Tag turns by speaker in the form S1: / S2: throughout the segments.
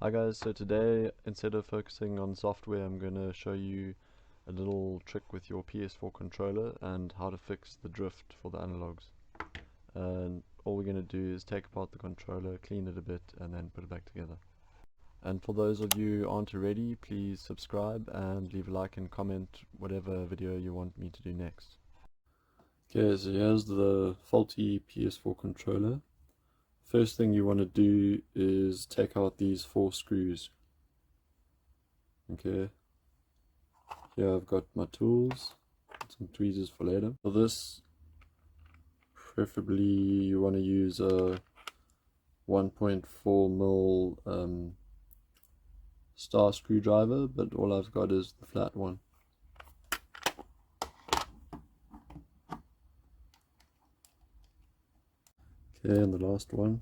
S1: Hi guys, so today instead of focusing on software I'm going to show you a little trick with your PS4 controller and how to fix the drift for the analogs. And all we're going to do is take apart the controller, clean it a bit and then put it back together. And for those of you who aren't already, please subscribe and leave a like and comment whatever video you want me to do next. Okay, so here's the faulty PS4 controller. First thing you want to do is take out these 4 screws. Okay, here I've got my tools, some tweezers for later. For this, preferably you want to use a 1.4mm star screwdriver, but all I've got is the flat one. Okay, and the last one.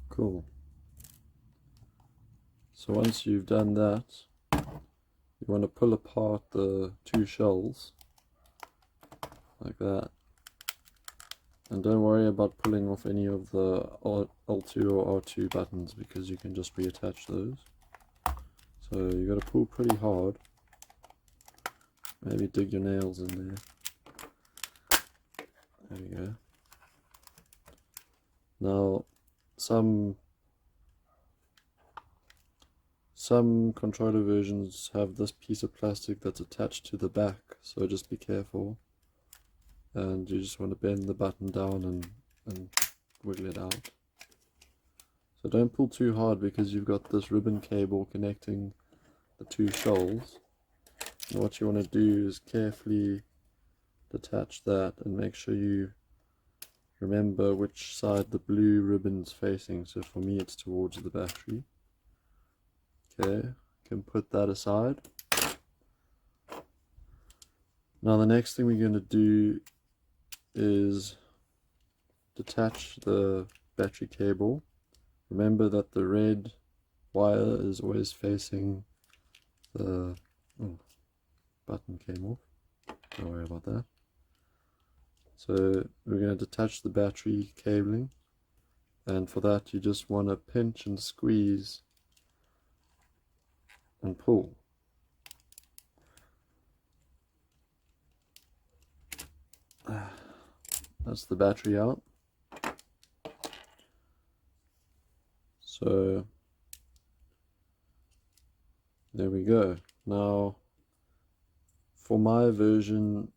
S1: Cool. So once you've done that, you want to pull apart the 2 shells like that, and don't worry about pulling off any of the L2 or R2 buttons because you can just reattach those. So you got to pull pretty hard, maybe dig your nails in there. There we go. Now some controller versions have this piece of plastic that's attached to the back, so just be careful. And you just want to bend the button down and wiggle it out. So don't pull too hard because you've got this ribbon cable connecting the 2 shells. And what you want to do is carefully detach that and make sure you remember which side the blue ribbon's facing. So for me it's towards the battery. Okay, can put that aside. Now the next thing we're going to do is detach the battery cable. Remember that the red wire is always facing the button came off. Don't worry about that. So we're going to detach the battery cabling, and for that you just want to pinch and squeeze and pull. That's the battery out. So there we go. Now for my version,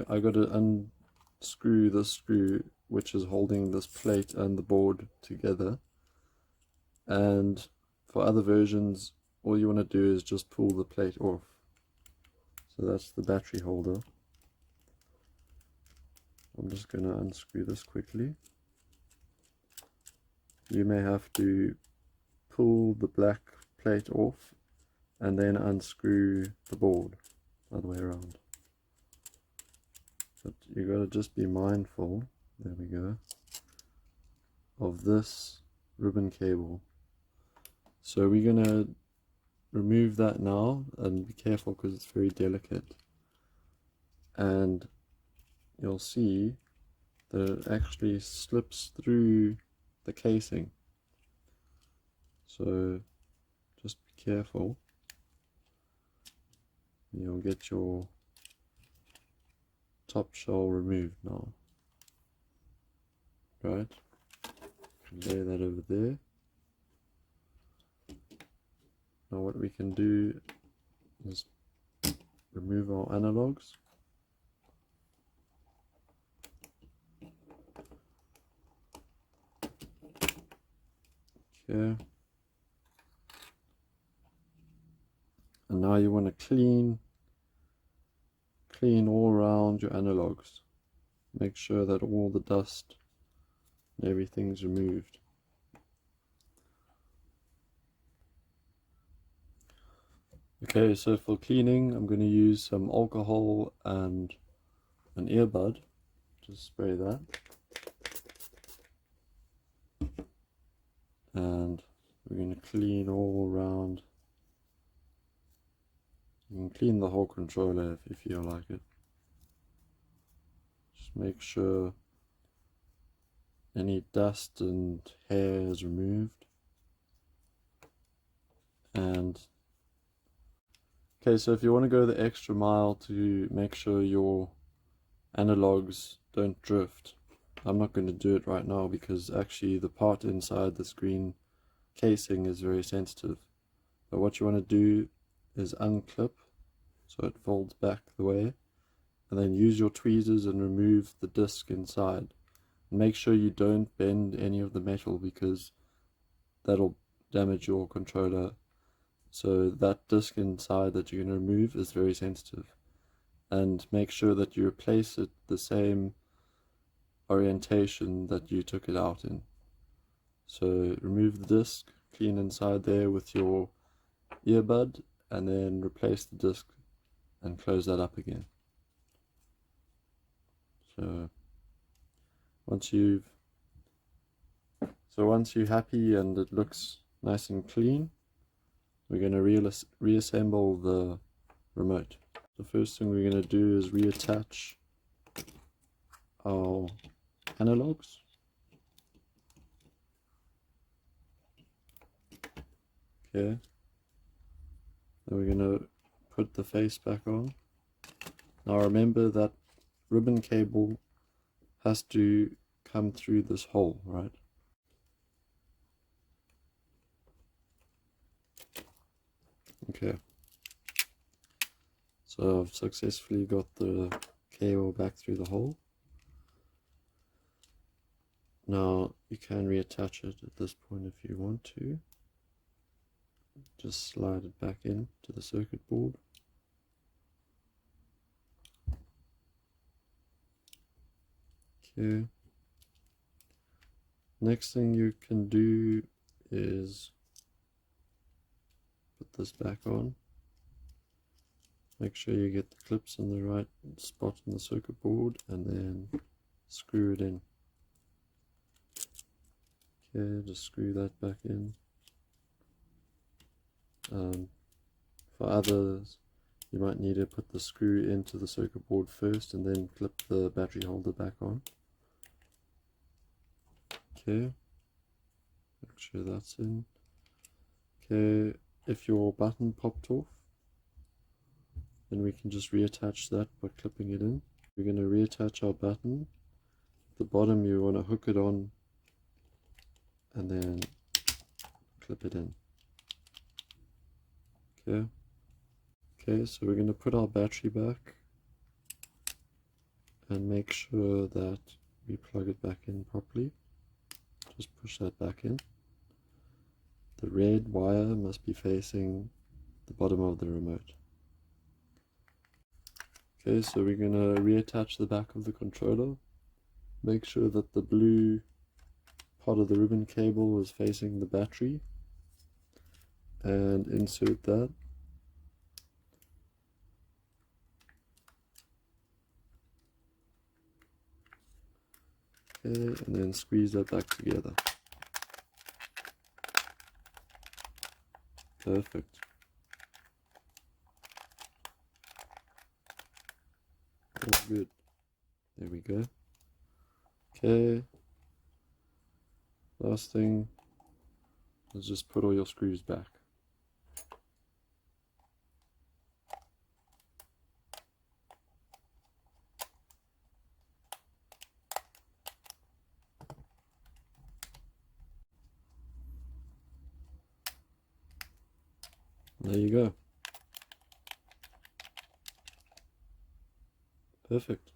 S1: I got to unscrew this screw which is holding this plate and the board together, and for other versions all you want to do is just pull the plate off. So that's the battery holder. I'm just going to unscrew this quickly. You may have to pull the black plate off and then unscrew the board, other way around. But you got to just be mindful, there we go, of this ribbon cable. So we're going to remove that now, and be careful because it's very delicate. And you'll see that it actually slips through the casing. So just be careful. You'll get your top shell removed now. Right? Lay that over there. Now what we can do is remove our analogs. Okay. And now you want to clean all around your analogs. Make sure that all the dust and everything's removed. Okay, so for cleaning I'm going to use some alcohol and an earbud. Just spray that. And we're going to clean all around. You can clean the whole controller if you feel like it. make sure any dust and hair is removed. And okay, so if you want to go the extra mile to make sure your analogs don't drift, I'm not going to do it right now because actually the part inside the screen casing is very sensitive. But what you want to do is unclip so it folds back the way, and then use your tweezers and remove the disc inside. And make sure you don't bend any of the metal because that'll damage your controller. So that disc inside that you're going to remove is very sensitive. And make sure that you replace it the same orientation that you took it out in. So remove the disc, clean inside there with your earbud, and then replace the disc and close that up again. So once you're happy and it looks nice and clean, we're going to reassemble the remote. The first thing we're going to do is reattach our analogs. Okay. Then we're going to put the face back on. Now remember that ribbon cable has to come through this hole, right? Okay. So I've successfully got the cable back through the hole. Now you can reattach it at this point if you want to. Just slide it back in to the circuit board. Okay. Next thing you can do is put this back on. Make sure you get the clips in the right spot on the circuit board and then screw it in. Okay, just screw that back in. For others, you might need to put the screw into the circuit board first and then clip the battery holder back on. Okay, make sure that's in. Okay, if your button popped off, then we can just reattach that by clipping it in. We're going to reattach our button. At the bottom you want to hook it on and then clip it in. Okay. Okay, so we're going to put our battery back and make sure that we plug it back in properly. Just push that back in. The red wire must be facing the bottom of the remote. Okay, so we're going to reattach the back of the controller. Make sure that the blue part of the ribbon cable is facing the battery and insert that. Okay, and then squeeze that back together. Perfect. All good. There we go. Okay. Last thing is just put all your screws back. There you go. Perfect.